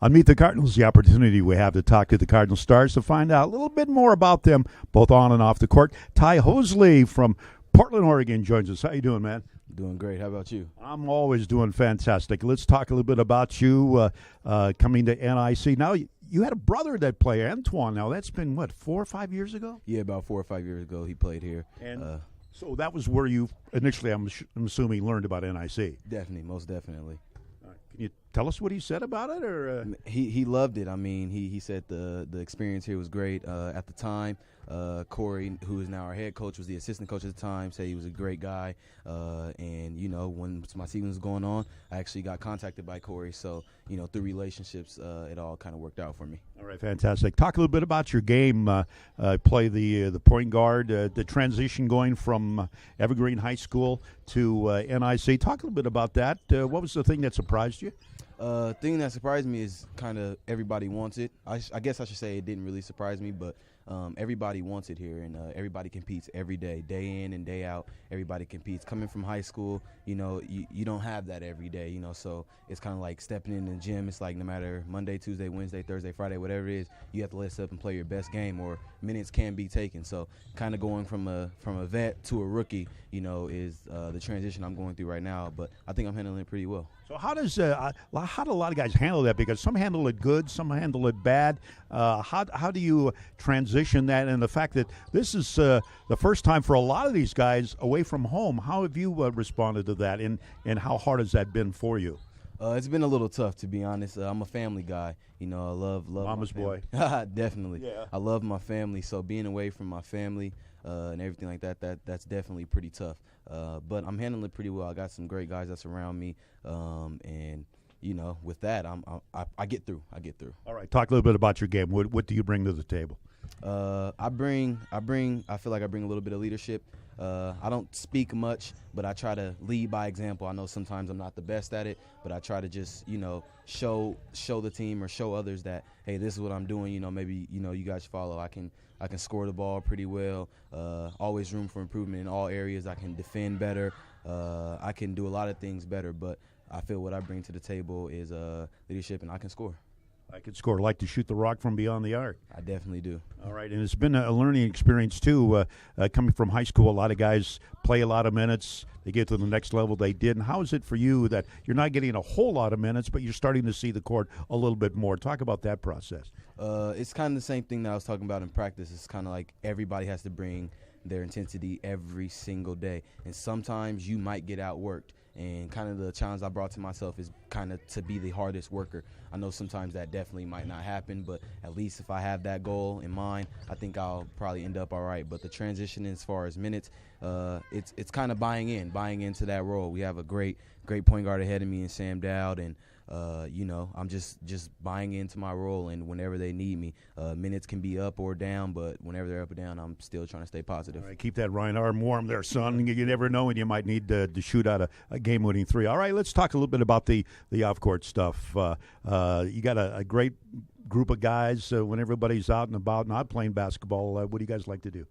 On Meet the Cardinals, the opportunity we have to talk to the Cardinal Stars to find out a little bit more about them, both on and off the court. Ty Hosley from Portland, Oregon joins us. How you doing, man? Doing great. How about you? I'm always doing fantastic. Let's talk a little bit about you coming to NIC. Now, you had a brother that played, Antoine. Now, that's been, what, 4 or 5 years ago? Yeah, about 4 or 5 years ago he played here. And so that was where you initially, I'm assuming, learned about NIC. Definitely, most definitely. Can you tell us what he said about it? Or He loved it. I mean, he said the experience here was great. At the time, Corey, who is now our head coach, was the assistant coach at the time, said he was a great guy. And, you know, when my season was going on, I actually got contacted by Corey. So, you know, through relationships, it all kind of worked out for me. All right, fantastic. Talk a little bit about your game. Play the point guard, the transition going from Evergreen High School to NIC. Talk a little bit about that. What was the thing that surprised you? Thing that surprised me is kind of everybody wants it. I guess I should say it didn't really surprise me, but everybody wants it here, and everybody competes every day, day in and day out. Everybody competes. Coming from high school, you know, you don't have that every day, you know, so it's kind of like stepping in the gym. It's like no matter Monday, Tuesday, Wednesday, Thursday, Friday, whatever it is, you have to let up and play your best game, or minutes can be taken. So kind of going from a vet to a rookie, you know, is the transition I'm going through right now, but I think I'm handling it pretty well. So how do a lot of guys handle that? Because some handle it good, some handle it bad. How do you transition that? And the fact that this is the first time for a lot of these guys away from home. How have you responded to that, and how hard has that been for you? It's been a little tough, to be honest. I'm a family guy. You know, I love Mama's boy. Definitely. Yeah. I love my family, so being away from my family and everything like that's definitely pretty tough. But I'm handling it pretty well. I got some great guys that's around me, and you know, with that, I get through. All right, talk a little bit about your game. What do you bring to the table? I feel like I bring a little bit of leadership. I don't speak much, but I try to lead by example. I know sometimes I'm not the best at it, but I try to just, you know, show the team or show others that, hey, this is what I'm doing. You know, maybe, you know, you guys follow. I can score the ball pretty well. Always room for improvement in all areas. I can defend better. I can do a lot of things better, but I feel what I bring to the table is leadership, and I can score. I could score. Like to shoot the rock from beyond the arc. I definitely do. All right, and it's been a learning experience, too. Coming from high school, a lot of guys play a lot of minutes. They get to the next level they did. And how is it for you that you're not getting a whole lot of minutes, but you're starting to see the court a little bit more? Talk about that process. It's kind of the same thing that I was talking about in practice. It's kind of like everybody has to bring their intensity every single day. And sometimes you might get outworked. And kind of the challenge I brought to myself is kind of to be the hardest worker. I know sometimes that definitely might not happen, but at least if I have that goal in mind, I think I'll probably end up all right. But the transition as far as minutes, it's kind of buying into that role. We have a great point guard ahead of me in Sam Dowd, and you know, I'm just buying into my role, and whenever they need me, minutes can be up or down, but whenever they're up or down, I'm still trying to stay positive. All right, keep that right arm warm there, son. You never know when you might need to shoot out a game-winning three. All right, let's talk a little bit about the off-court stuff. You got a great group of guys when everybody's out and about, not playing basketball. What do you guys like to do?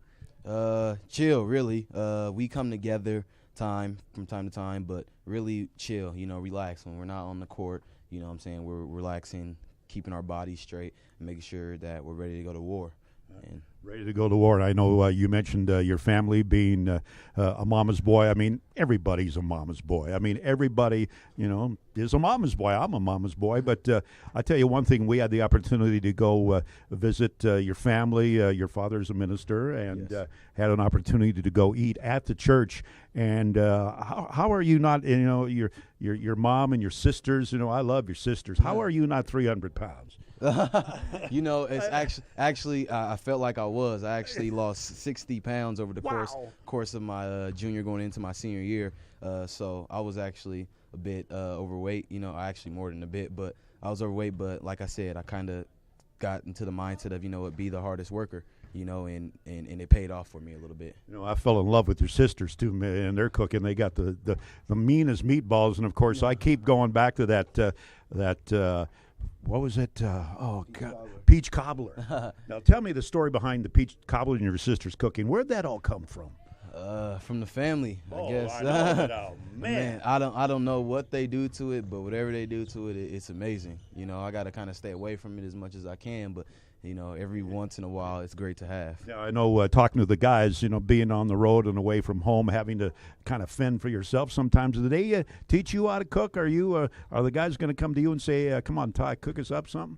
Chill, really. We come together from time to time, but really chill, you know, relax when we're not on the court. You know what I'm saying? We're relaxing, keeping our bodies straight, and making sure that we're ready to go to war. And ready to go to war. I know you mentioned your family being a mama's boy. I mean, everybody's a mama's boy. I mean, everybody, you know, is a mama's boy. I'm a mama's boy. But I tell you one thing, we had the opportunity to go visit your family. Your father's a minister, and yes. Had an opportunity to go eat at the church. And how are you not, you know, your mom and your sisters, you know, I love your sisters. How are you not 300 pounds? You know, it's actually I felt like I was. I actually lost 60 pounds over the course of my junior going into my senior year. So I was actually a bit overweight. You know, actually more than a bit, but I was overweight. But like I said, I kind of got into the mindset of, you know, be the hardest worker. You know, and it paid off for me a little bit. You know, I fell in love with your sisters too, man, and they're cooking. They got the meanest meatballs, and of course, I keep going back to that. What was it? Peach cobbler. Now, tell me the story behind the peach cobbler and your sister's cooking. Where'd that all come from? From the family, I guess. I know it. Oh, man. I don't know what they do to it, but whatever they do to it, it's amazing. You know, I got to kind of stay away from it as much as I can, but you know, every once in a while, it's great to have. Yeah, I know. Talking to the guys, you know, being on the road and away from home, having to kind of fend for yourself. Sometimes, do they teach you how to cook? Are the guys going to come to you and say, "Come on, Ty, cook us up something"?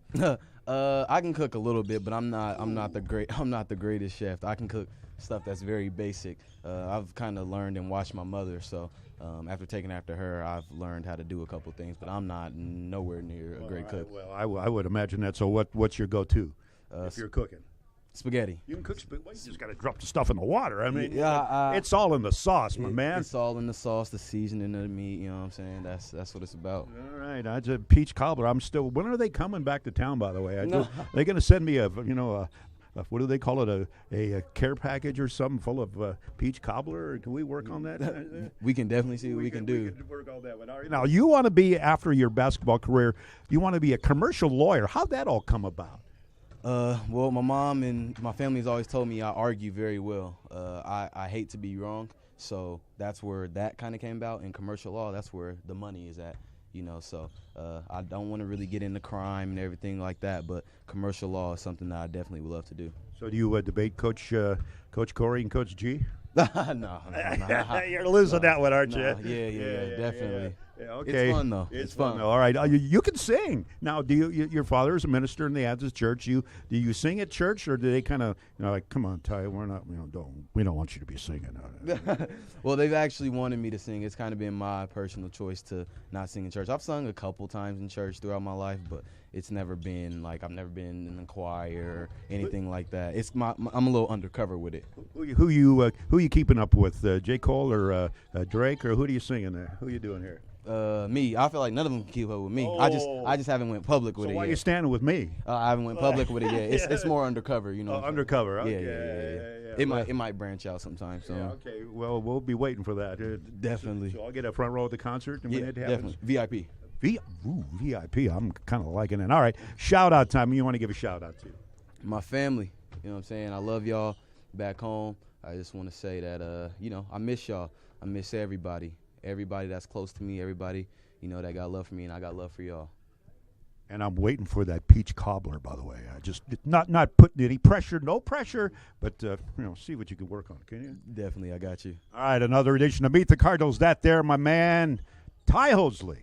I can cook a little bit, but I'm not the greatest chef. I can cook stuff that's very basic. I've kind of learned and watched my mother, so after taking after her, I've learned how to do a couple things. But I'm not nowhere near a great cook. Well, I would imagine that. So what's your go-to if you're cooking? Spaghetti. You can cook spaghetti. Well, you just got to drop the stuff in the water. I mean, yeah, it's all in the sauce, my man. It's all in the sauce, the seasoning of the meat. You know what I'm saying? That's what it's about. All right, I just peach cobbler. I'm still. When are they coming back to town? By the way, they're going to send me what do they call it? A care package or something full of peach cobbler? Can we work on that? We can definitely see what we can do. We can work on that one. All right. Now, you want to be, after your basketball career, you want to be a commercial lawyer. How'd that all come about? Well, my mom and my family's always told me I argue very well. I hate to be wrong, so that's where that kind of came about. In commercial law, that's where the money is at. You know, so I don't want to really get into crime and everything like that, but commercial law is something that I definitely would love to do. So do you debate Coach Corey and Coach G? No. You're losing that one, aren't you? Yeah, definitely. Yeah, okay. It's fun though. It's fun. All right, you can sing now. Do your father is a minister in the Adventist church? Do you sing at church, or do they kind of like, come on, Ty, we're not, we don't want you to be singing. Well, they've actually wanted me to sing. It's kind of been my personal choice to not sing in church. I've sung a couple times in church throughout my life, but it's never been like I've never been in the choir or anything like that. It's I'm a little undercover with it. Who you keeping up with? J. Cole or Drake, or who do you singing there? Who you doing here? Me. I feel like none of them can keep up with me. Oh. I just haven't went public with it yet. So why are you standing with me? I haven't went public with it yet. It's more undercover, you know. Undercover. Okay. Yeah. It might branch out sometime. So. Yeah, okay. Well, we'll be waiting for that. Definitely. So I'll get a front row at the concert when it happens. Definitely. VIP. I'm kind of liking it. All right. Shout out time. You want to give a shout out to? My family. You know what I'm saying? I love y'all back home. I just want to say that I miss y'all. I miss everybody. Everybody that's close to me, everybody, that got love for me, and I got love for y'all. And I'm waiting for that peach cobbler, by the way. I just not putting any pressure, no pressure, but see what you can work on. Can you? Definitely, I got you. All right, another edition of Meet the Cardinals. That there, my man, Ty Hosley.